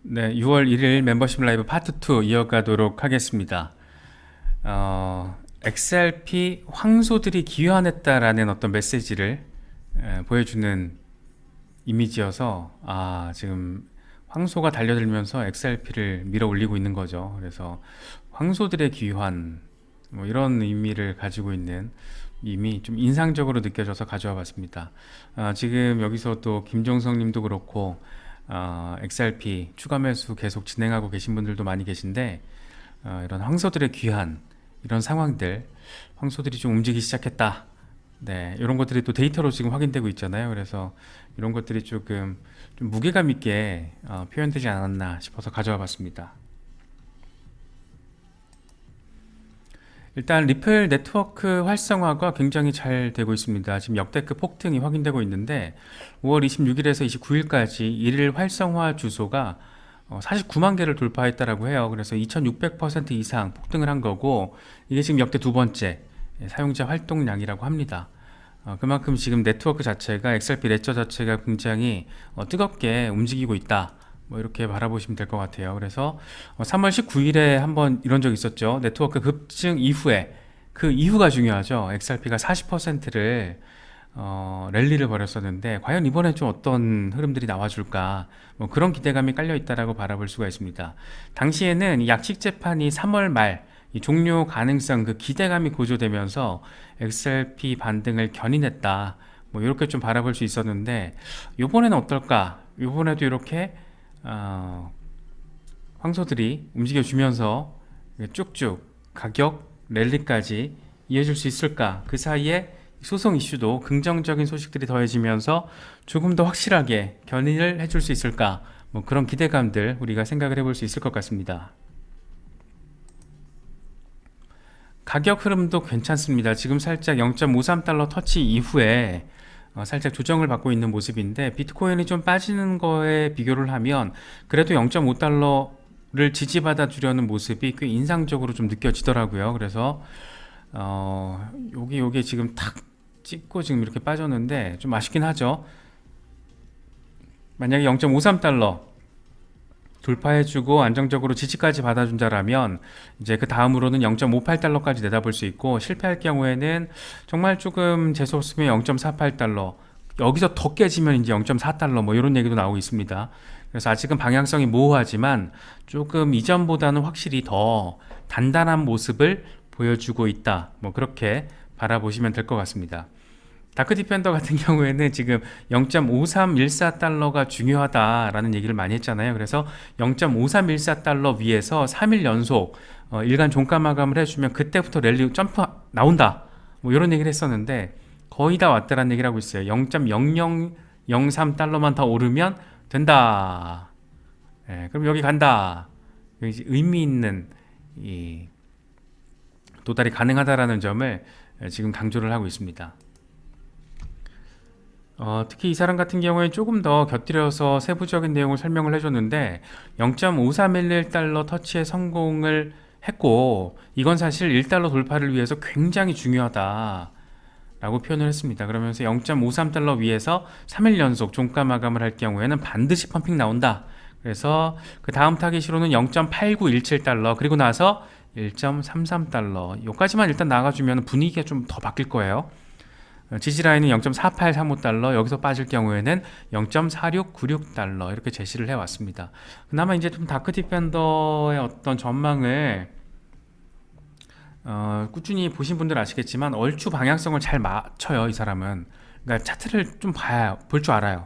네, 6월 1일 멤버십 라이브 파트 2 이어가도록 하겠습니다. XRP 황소들이 귀환했다라는 어떤 메시지를 보여주는 이미지여서 지금 황소가 달려들면서 XRP를 밀어 올리고 있는 거죠. 그래서 황소들의 귀환 뭐 이런 의미를 가지고 있는 밈이 좀 인상적으로 느껴져서 가져와 봤습니다. 지금 여기서 또 김종성 님도 그렇고 XRP 추가 매수 계속 진행하고 계신 분들도 많이 계신데 이런 황소들의 귀환 이런 상황들 황소들이 좀 움직이기 시작했다. 네, 이런 것들이 또 데이터로 지금 확인되고 있잖아요. 그래서 이런 것들이 조금 좀 무게감 있게 표현되지 않았나 싶어서 가져와 봤습니다. 일단 리플 네트워크 활성화가 굉장히 잘 되고 있습니다. 지금 역대급 폭등이 확인되고 있는데 5월 26일에서 29일까지 일일 활성화 주소가 49만 개를 돌파했다라고 해요. 그래서 2600% 이상 폭등을 한 거고 이게 지금 역대 두 번째 사용자 활동량이라고 합니다. 그만큼 지금 네트워크 자체가 XRP 레저 자체가 굉장히 뜨겁게 움직이고 있다. 뭐 이렇게 바라보시면 될 것 같아요. 그래서 3월 19일에 한번 이런 적이 있었죠. 네트워크 급증 이후에 그 이후가 중요하죠. XRP가 40%를 랠리를 벌였었는데 과연 이번엔 좀 어떤 흐름들이 나와줄까 뭐 그런 기대감이 깔려 있다라고 바라볼 수가 있습니다. 당시에는 이 약식 재판이 3월 말 이 종료 가능성 그 기대감이 고조되면서 XRP 반등을 견인했다. 뭐 이렇게 좀 바라볼 수 있었는데 이번에는 어떨까? 이번에도 이렇게 황소들이 움직여주면서 쭉쭉 가격 랠리까지 이어질 수 있을까? 그 사이에 소송 이슈도 긍정적인 소식들이 더해지면서 조금 더 확실하게 견인을 해줄 수 있을까? 뭐 그런 기대감들 우리가 생각을 해볼 수 있을 것 같습니다. 가격 흐름도 괜찮습니다. 지금 살짝 0.53달러 터치 이후에 살짝 조정을 받고 있는 모습인데 비트코인이 좀 빠지는 거에 비교를 하면 그래도 0.5달러를 지지받아 주려는 모습이 꽤 인상적으로 좀 느껴지더라고요. 그래서 요게 지금 탁 찍고 지금 이렇게 빠졌는데 좀 아쉽긴 하죠. 만약에 0.53달러 돌파해주고 안정적으로 지지까지 받아준다라면 이제 그 다음으로는 0.58달러까지 내다볼 수 있고 실패할 경우에는 정말 조금 재수없으면 0.48달러 여기서 더 깨지면 이제 0.4달러 뭐 이런 얘기도 나오고 있습니다. 그래서 아직은 방향성이 모호하지만 조금 이전보다는 확실히 더 단단한 모습을 보여주고 있다. 뭐 그렇게 바라보시면 될 것 같습니다. 다크디펜더 같은 경우에는 지금 0.5314달러가 중요하다라는 얘기를 많이 했잖아요. 그래서 0.5314달러 위에서 3일 연속 일간 종가 마감을 해주면 그때부터 랠리 점프 나온다. 뭐 이런 얘기를 했었는데 거의 다 왔다라는 얘기를 하고 있어요. 0.0003달러만 더 오르면 된다. 그럼 여기 간다. 의미 있는 이 도달이 가능하다라는 점을 지금 강조를 하고 있습니다. 특히 이 사람 같은 경우에 조금 더 곁들여서 세부적인 내용을 설명을 해줬는데 0.5311달러 터치에 성공을 했고 이건 사실 1달러 돌파를 위해서 굉장히 중요하다 라고 표현을 했습니다. 그러면서 0.53달러 위에서 3일 연속 종가 마감을 할 경우에는 반드시 펌핑 나온다. 그래서 그 다음 타깃으로는 0.8917달러 그리고 나서 1.33달러 요까지만 일단 나가주면 분위기가 좀 더 바뀔 거예요. 지지라인은 0.4835달러 여기서 빠질 경우에는 0.4696달러 이렇게 제시를 해왔습니다. 그나마 이제 좀 다크디펜더의 어떤 전망을 꾸준히 보신 분들 아시겠지만 얼추 방향성을 잘 맞춰요. 이 사람은 그러니까 차트를 좀 봐야 볼 줄 알아요.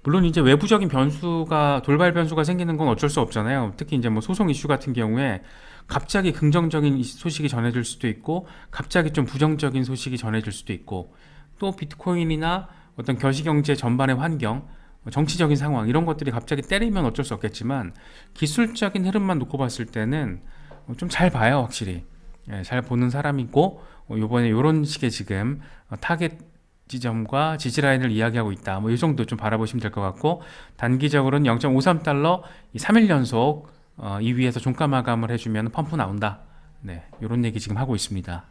물론 이제 외부적인 변수가 돌발 변수가 생기는 건 어쩔 수 없잖아요. 특히 이제 뭐 소송 이슈 같은 경우에 갑자기 긍정적인 소식이 전해질 수도 있고 갑자기 좀 부정적인 소식이 전해질 수도 있고 또 비트코인이나 어떤 거시경제 전반의 환경, 정치적인 상황 이런 것들이 갑자기 때리면 어쩔 수 없겠지만 기술적인 흐름만 놓고 봤을 때는 좀 잘 봐요. 확실히 잘 보는 사람이고 요번에 이런 식의 지금 타겟 지점과 지지라인을 이야기하고 있다. 뭐 이 정도 좀 바라보시면 될 것 같고 단기적으로는 0.53달러 3일 연속 이 위에서 종가 마감을 해주면 펌프 나온다. 네, 이런 얘기 지금 하고 있습니다.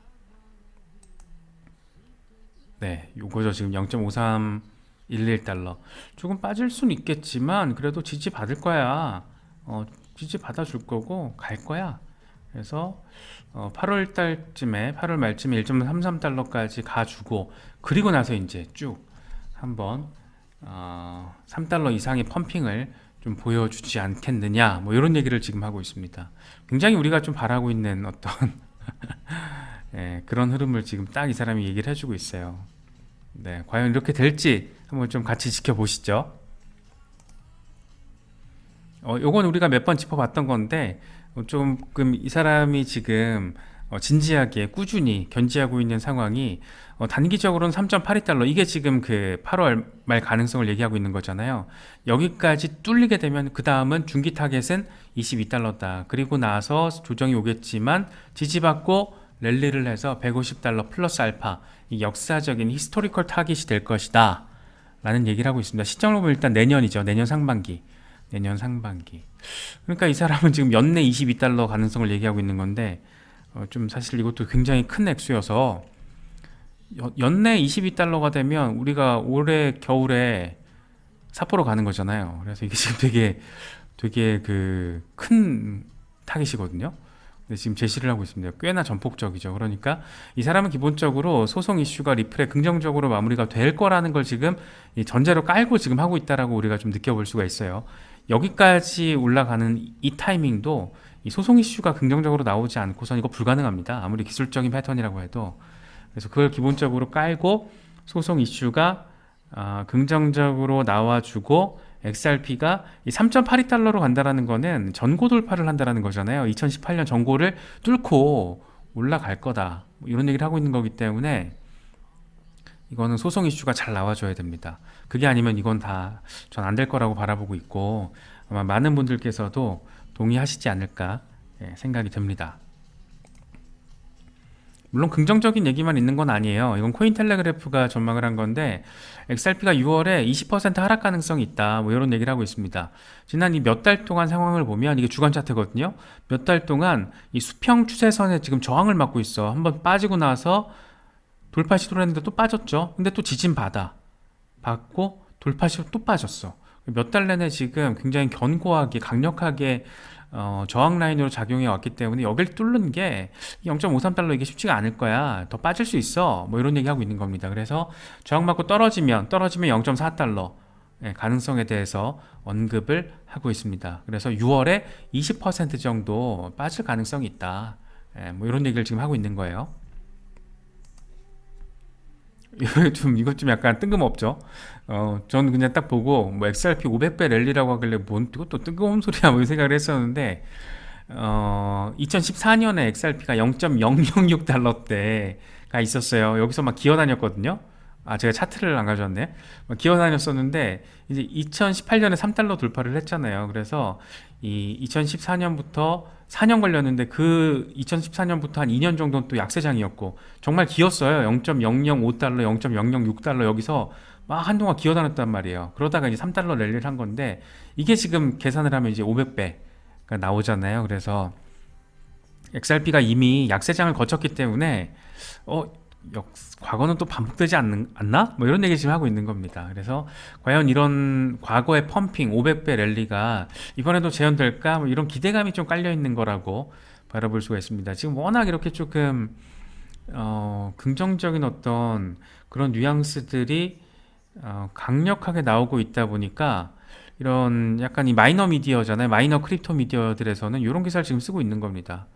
네, 요거죠. 지금 0.5311달러. 조금 빠질 수는 있겠지만 그래도 지지 받을 거야. 지지 받아줄 거고 갈 거야. 그래서 8월 달쯤에 8월 말쯤에 1.33달러까지 가주고 그리고 나서 이제 쭉 한번 3달러 이상의 펌핑을 좀 보여주지 않겠느냐 뭐 이런 얘기를 지금 하고 있습니다. 굉장히 우리가 좀 바라고 있는 어떤 예, 그런 흐름을 지금 딱 이 사람이 얘기를 해주고 있어요. 네, 과연 이렇게 될지 한번 좀 같이 지켜보시죠. 요건 우리가 몇 번 짚어봤던 건데 조금 이 사람이 지금 진지하게 꾸준히 견지하고 있는 상황이 단기적으로는 3.82달러 이게 지금 그 8월 말 가능성을 얘기하고 있는 거잖아요. 여기까지 뚫리게 되면 그 다음은 중기 타겟은 22달러다. 그리고 나서 조정이 오겠지만 지지받고 랠리를 해서 150달러 플러스 알파 이 역사적인 히스토리컬 타깃이 될 것이다 라는 얘기를 하고 있습니다. 시점을 보면 일단 내년이죠. 내년 상반기. 그러니까 이 사람은 지금 연내 22달러 가능성을 얘기하고 있는 건데 좀 사실 이것도 굉장히 큰 액수여서 연내 22달러가 되면 우리가 올해 겨울에 삿포로 가는 거잖아요. 그래서 이게 지금 되게 그 큰 타깃이거든요. 근데 지금 제시를 하고 있습니다. 꽤나 전폭적이죠. 그러니까 이 사람은 기본적으로 소송 이슈가 리플에 긍정적으로 마무리가 될 거라는 걸 지금 이 전제로 깔고 지금 하고 있다라고 우리가 좀 느껴볼 수가 있어요. 여기까지 올라가는 이 타이밍도 이 소송 이슈가 긍정적으로 나오지 않고선 이거 불가능합니다. 아무리 기술적인 패턴이라고 해도. 그래서 그걸 기본적으로 깔고 소송 이슈가 긍정적으로 나와주고 XRP가 이 3.82달러로 간다라는 거는 전고 돌파를 한다라는 거잖아요. 2018년 전고를 뚫고 올라갈 거다. 뭐 이런 얘기를 하고 있는 거기 때문에 이거는 소송 이슈가 잘 나와줘야 됩니다. 그게 아니면 이건 다 전 안 될 거라고 바라보고 있고 아마 많은 분들께서도 동의하시지 않을까 생각이 듭니다. 물론 긍정적인 얘기만 있는 건 아니에요. 이건 코인텔레그래프가 전망을 한 건데 XRP가 6월에 20% 하락 가능성이 있다. 뭐 이런 얘기를 하고 있습니다. 지난 이 몇 달 동안 상황을 보면 이게 주간 차트거든요. 몇 달 동안 이 수평 추세선에 지금 저항을 맞고 있어. 한번 빠지고 나서 돌파 시도를 했는데 또 빠졌죠. 근데 또 지진 받고 돌파 시도 또 빠졌어. 몇 달 내내 지금 굉장히 견고하게 강력하게 저항 라인으로 작용해 왔기 때문에 여길 뚫는 게 0.53달러 이게 쉽지가 않을 거야. 더 빠질 수 있어. 뭐 이런 얘기 하고 있는 겁니다. 그래서 저항 맞고 떨어지면 0.4달러 가능성에 대해서 언급을 하고 있습니다. 그래서 6월에 20% 정도 빠질 가능성이 있다. 뭐 이런 얘기를 지금 하고 있는 거예요. 이것 좀 약간 뜬금없죠. 저는 그냥 딱 보고 뭐 XRP 500배 랠리라고 하길래 뭔 또 뜬금없는 소리야 뭐 이 생각을 했었는데 2014년에 XRP가 0.006달러대가 있었어요. 여기서 막 기어다녔거든요. 제가 차트를 안 가져왔네. 막 기어다녔었는데 이제 2018년에 3달러 돌파를 했잖아요. 그래서 이 2014년부터 4년 걸렸는데 그 2014년부터 한 2년 정도는 또 약세장이었고 정말 기었어요. 0.005달러, 0.006달러 여기서 막 한동안 기어다녔단 말이에요. 그러다가 이제 3달러 랠리를 한 건데 이게 지금 계산을 하면 이제 500배가 나오잖아요. 그래서 XRP가 이미 약세장을 거쳤기 때문에 과거는 또 반복되지 않나? 뭐 이런 얘기 지금 하고 있는 겁니다. 그래서 과연 이런 과거의 펌핑 500배 랠리가 이번에도 재현될까? 뭐 이런 기대감이 좀 깔려 있는 거라고 바라볼 수가 있습니다. 지금 워낙 이렇게 조금 긍정적인 어떤 그런 뉘앙스들이 강력하게 나오고 있다 보니까 이런 약간 이 마이너 미디어잖아요. 마이너 크립토 미디어들에서는 이런 기사를 지금 쓰고 있는 겁니다.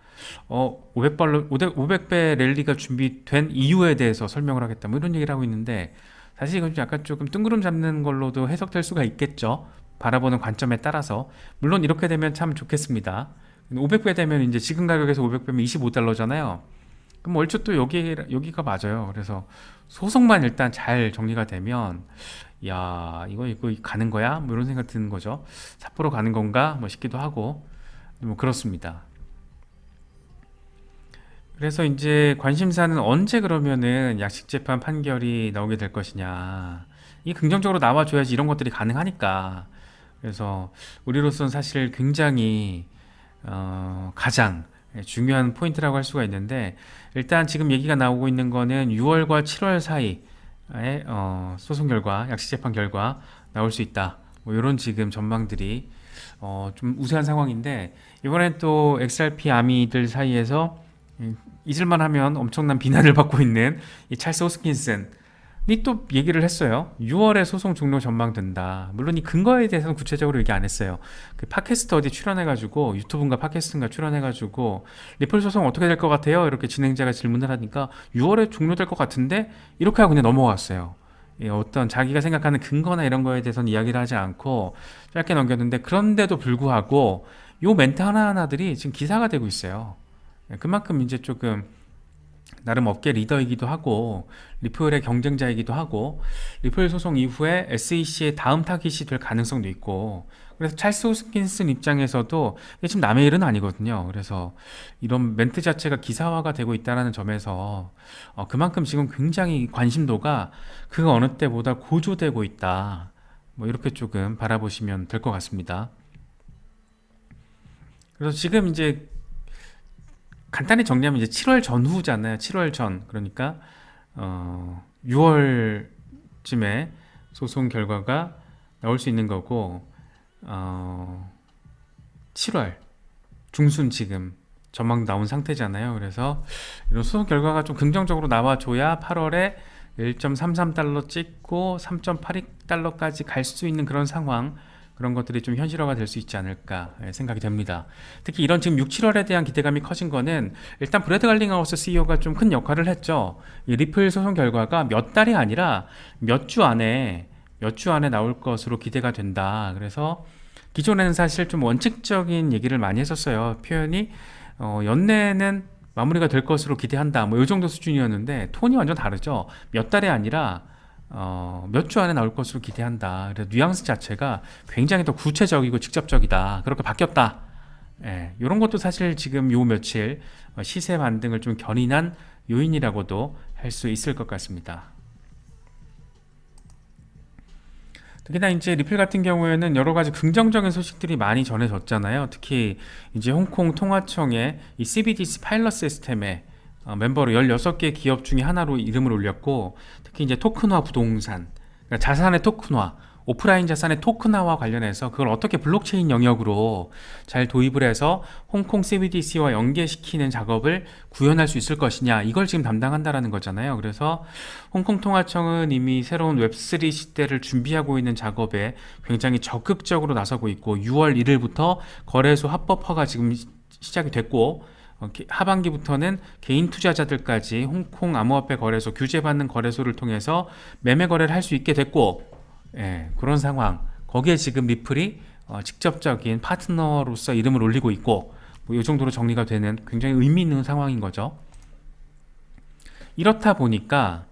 500배 랠리가 준비된 이유에 대해서 설명을 하겠다. 뭐 이런 얘기를 하고 있는데 사실 이건 약간 조금 뜬구름 잡는 걸로도 해석될 수가 있겠죠. 바라보는 관점에 따라서. 물론 이렇게 되면 참 좋겠습니다. 500배 되면 이제 지금 가격에서 500배면 25달러잖아요. 그럼 얼추 또 여기가 맞아요. 그래서 소송만 일단 잘 정리가 되면 야 이거 가는 거야? 뭐 이런 생각 드는 거죠. 삿포로 가는 건가? 뭐 싶기도 하고 뭐 그렇습니다. 그래서 이제 관심사는 언제 그러면은 약식재판 판결이 나오게 될 것이냐. 이 긍정적으로 나와줘야지 이런 것들이 가능하니까. 그래서 우리로서는 사실 굉장히 가장 중요한 포인트라고 할 수가 있는데 일단 지금 얘기가 나오고 있는 거는 6월과 7월 사이에 소송 결과, 약식재판 결과 나올 수 있다. 뭐 이런 지금 전망들이 좀 우세한 상황인데 이번엔 또 XRP 아미들 사이에서 잊을만 하면 엄청난 비난을 받고 있는 이 찰스 호스킨슨 이 또 얘기를 했어요. 6월에 소송 종료 전망된다. 물론 이 근거에 대해서는 구체적으로 얘기 안 했어요. 그 팟캐스트 어디 출연해가지고 유튜브인가 팟캐스트인가 출연해가지고 리플 소송 어떻게 될 것 같아요? 이렇게 진행자가 질문을 하니까 6월에 종료될 것 같은데 이렇게 하고 그냥 넘어갔어요. 어떤 자기가 생각하는 근거나 이런 거에 대해서는 이야기를 하지 않고 짧게 넘겼는데 그런데도 불구하고 요 멘트 하나하나들이 지금 기사가 되고 있어요. 그만큼 이제 조금 나름 업계 리더이기도 하고 리플의 경쟁자이기도 하고 리플 소송 이후에 SEC의 다음 타깃이 될 가능성도 있고 그래서 찰스 호스킨슨 입장에서도 이게 지금 남의 일은 아니거든요. 그래서 이런 멘트 자체가 기사화가 되고 있다는 점에서 그만큼 지금 굉장히 관심도가 그 어느 때보다 고조되고 있다. 뭐 이렇게 조금 바라보시면 될 것 같습니다. 그래서 지금 이제 간단히 정리하면 이제 7월 전후잖아요. 7월 전. 그러니까 6월쯤에 소송 결과가 나올 수 있는 거고 7월 중순 지금 전망 나온 상태잖아요. 그래서 이런 소송 결과가 좀 긍정적으로 나와줘야 8월에 1.33달러 찍고 3.82달러까지 갈 수 있는 그런 상황 그런 것들이 좀 현실화가 될 수 있지 않을까 생각이 됩니다. 특히 이런 지금 6, 7월에 대한 기대감이 커진 거는 일단 브래드 갈링하우스 CEO가 좀 큰 역할을 했죠. 이 리플 소송 결과가 몇 달이 아니라 몇 주 안에 나올 것으로 기대가 된다. 그래서 기존에는 사실 좀 원칙적인 얘기를 많이 했었어요. 표현이 연내는 마무리가 될 것으로 기대한다. 뭐 이 정도 수준이었는데 톤이 완전 다르죠. 몇 달이 아니라 몇 주 안에 나올 것으로 기대한다. 그래서 뉘앙스 자체가 굉장히 더 구체적이고 직접적이다. 그렇게 바뀌었다. 이런 것도 사실 지금 요 며칠 시세 반등을 좀 견인한 요인이라고도 할 수 있을 것 같습니다. 특히나 이제 리플 같은 경우에는 여러 가지 긍정적인 소식들이 많이 전해졌잖아요. 특히 이제 홍콩 통화청의 이 CBDC 파일럿 시스템에 멤버로 16개 기업 중에 하나로 이름을 올렸고 특히 이제 토큰화 부동산, 그러니까 자산의 토큰화, 오프라인 자산의 토큰화와 관련해서 그걸 어떻게 블록체인 영역으로 잘 도입을 해서 홍콩 CBDC와 연계시키는 작업을 구현할 수 있을 것이냐 이걸 지금 담당한다라는 거잖아요. 그래서 홍콩 통화청은 이미 새로운 웹3 시대를 준비하고 있는 작업에 굉장히 적극적으로 나서고 있고 6월 1일부터 거래소 합법화가 지금 시작이 됐고 하반기부터는 개인 투자자들까지 홍콩 암호화폐 거래소 규제받는 거래소를 통해서 매매 거래를 할 수 있게 됐고 그런 상황 거기에 지금 리플이 직접적인 파트너로서 이름을 올리고 있고 뭐 이 정도로 정리가 되는 굉장히 의미 있는 상황인 거죠. 이렇다 보니까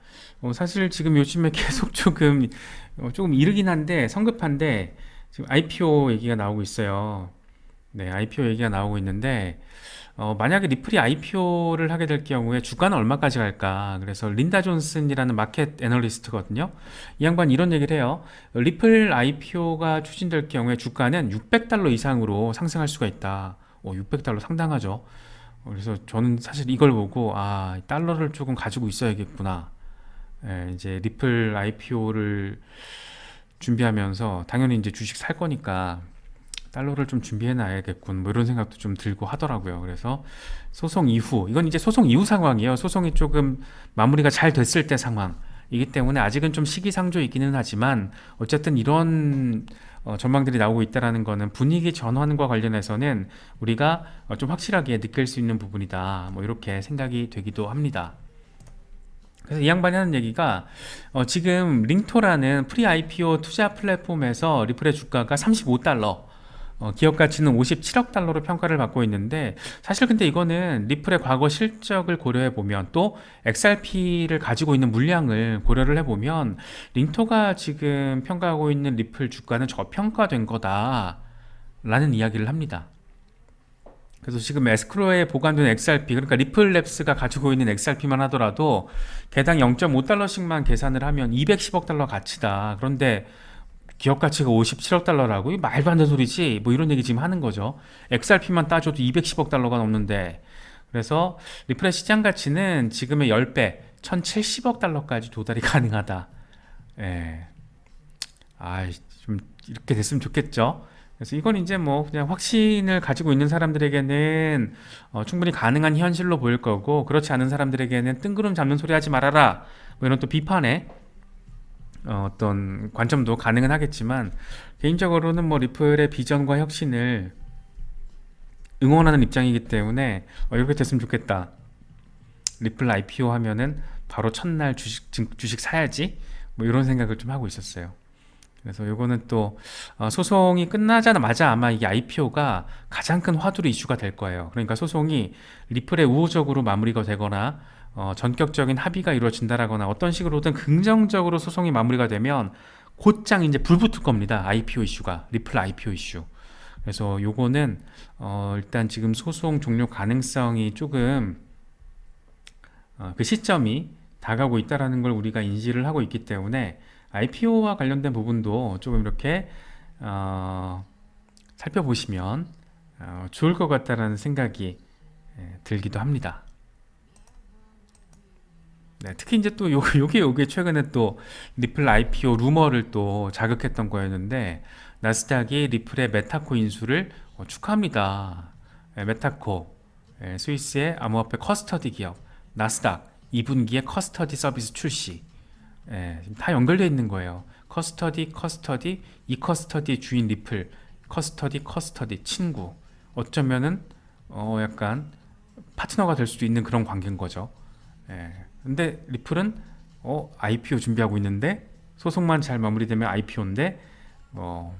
사실 지금 요즘에 계속 조금 이르긴 한데 성급한데 지금 IPO 얘기가 나오고 있어요. 네, IPO 얘기가 나오고 있는데 만약에 리플이 IPO를 하게 될 경우에 주가는 얼마까지 갈까? 그래서 린다 존슨이라는 마켓 애널리스트거든요. 이 양반 이런 얘기를 해요. 리플 IPO가 추진될 경우에 주가는 600달러 이상으로 상승할 수가 있다. 600달러 상당하죠. 그래서 저는 사실 이걸 보고 달러를 조금 가지고 있어야겠구나. 이제 리플 IPO를 준비하면서 당연히 이제 주식 살 거니까 달러를 좀 준비해 놔야겠군 뭐 이런 생각도 좀 들고 하더라고요. 그래서 소송 이후 이건 이제 소송 이후 상황이에요. 소송이 조금 마무리가 잘 됐을 때 상황이기 때문에 아직은 좀 시기상조이기는 하지만 어쨌든 이런 전망들이 나오고 있다는 거는 분위기 전환과 관련해서는 우리가 좀 확실하게 느낄 수 있는 부분이다 뭐 이렇게 생각이 되기도 합니다. 그래서 이 양반이 하는 얘기가 지금 링토라는 프리 IPO 투자 플랫폼에서 리플의 주가가 35달러 기업 가치는 57억 달러로 평가를 받고 있는데 사실 근데 이거는 리플의 과거 실적을 고려해 보면 또 XRP를 가지고 있는 물량을 고려를 해보면 링토가 지금 평가하고 있는 리플 주가는 저평가된 거다 라는 이야기를 합니다. 그래서 지금 에스크로에 보관된 XRP 그러니까 리플랩스가 가지고 있는 XRP만 하더라도 개당 0.5달러씩만 계산을 하면 210억 달러 가치다. 그런데 기업 가치가 57억 달러라고? 이거 말도 안 되는 소리지? 뭐 이런 얘기 지금 하는 거죠. XRP만 따져도 210억 달러가 넘는데 그래서 리플의 시장 가치는 지금의 10배 1070억 달러까지 도달이 가능하다. 좀 이렇게 됐으면 좋겠죠. 그래서 이건 이제 뭐 그냥 확신을 가지고 있는 사람들에게는 충분히 가능한 현실로 보일 거고, 그렇지 않은 사람들에게는 뜬구름 잡는 소리 하지 말아라, 뭐 이런 또 비판의 어떤 관점도 가능은 하겠지만, 개인적으로는 뭐 리플의 비전과 혁신을 응원하는 입장이기 때문에 이렇게 됐으면 좋겠다. 리플 IPO 하면은 바로 첫날 주식 사야지, 뭐 이런 생각을 좀 하고 있었어요. 그래서 요거는 또 소송이 끝나자마자 아마 이게 IPO가 가장 큰 화두로 이슈가 될 거예요. 그러니까 소송이 리플에 우호적으로 마무리가 되거나 전격적인 합의가 이루어진다라거나 어떤 식으로든 긍정적으로 소송이 마무리가 되면 곧장 이제 불 붙을 겁니다. IPO 이슈가, 리플 IPO 이슈. 그래서 요거는 일단 지금 소송 종료 가능성이 조금 그 시점이 다가오고 있다라는 걸 우리가 인지를 하고 있기 때문에 IPO와 관련된 부분도 조금 이렇게 살펴보시면 좋을 것 같다라는 생각이 들기도 합니다. 네, 특히 이제 또 요게 최근에 또 리플 IPO 루머를 또 자극했던 거였는데, 나스닥이 리플의 메타코 인수를 축하합니다. 메타코, 스위스의 암호화폐 커스터디 기업 나스닥 2분기에 커스터디 서비스 출시. 지금 다 연결되어 있는 거예요. 커스터디, 이 커스터디의 주인 리플, 커스터디 친구. 어쩌면은 약간 파트너가 될 수도 있는 그런 관계인 거죠. 근데 리플은 IPO 준비하고 있는데, 소송만 잘 마무리되면 IPO인데 뭐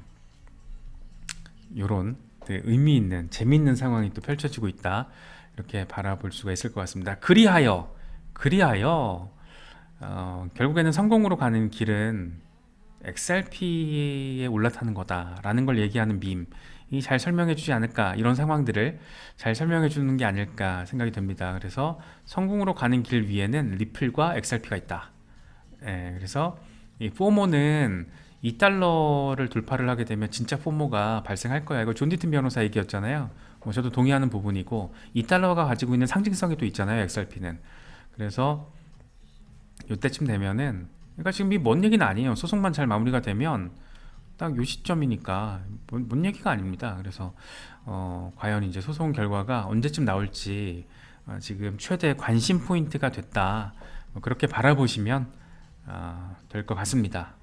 요런 의미 있는 재미있는 상황이 또 펼쳐지고 있다, 이렇게 바라볼 수가 있을 것 같습니다. 그리하여 결국에는 성공으로 가는 길은 XRP에 올라타는 거다라는 걸 얘기하는 밈이 잘 설명해 주지 않을까, 이런 상황들을 잘 설명해 주는 게 아닐까 생각이 됩니다. 그래서 성공으로 가는 길 위에는 리플과 XRP가 있다. 그래서 이 포모는 2달러를 돌파를 하게 되면 진짜 포모가 발생할 거야. 이거 존 디튼 변호사 얘기였잖아요. 저도 동의하는 부분이고, 2달러가 가지고 있는 상징성이 또 있잖아요, XRP는. 그래서 이때쯤 되면은, 그러니까 지금 이 뭔 얘기는 아니에요. 소송만 잘 마무리가 되면 딱 요 시점이니까 뭔 얘기가 아닙니다. 그래서 과연 이제 소송 결과가 언제쯤 나올지 지금 최대 관심 포인트가 됐다, 그렇게 바라보시면 될 것 같습니다.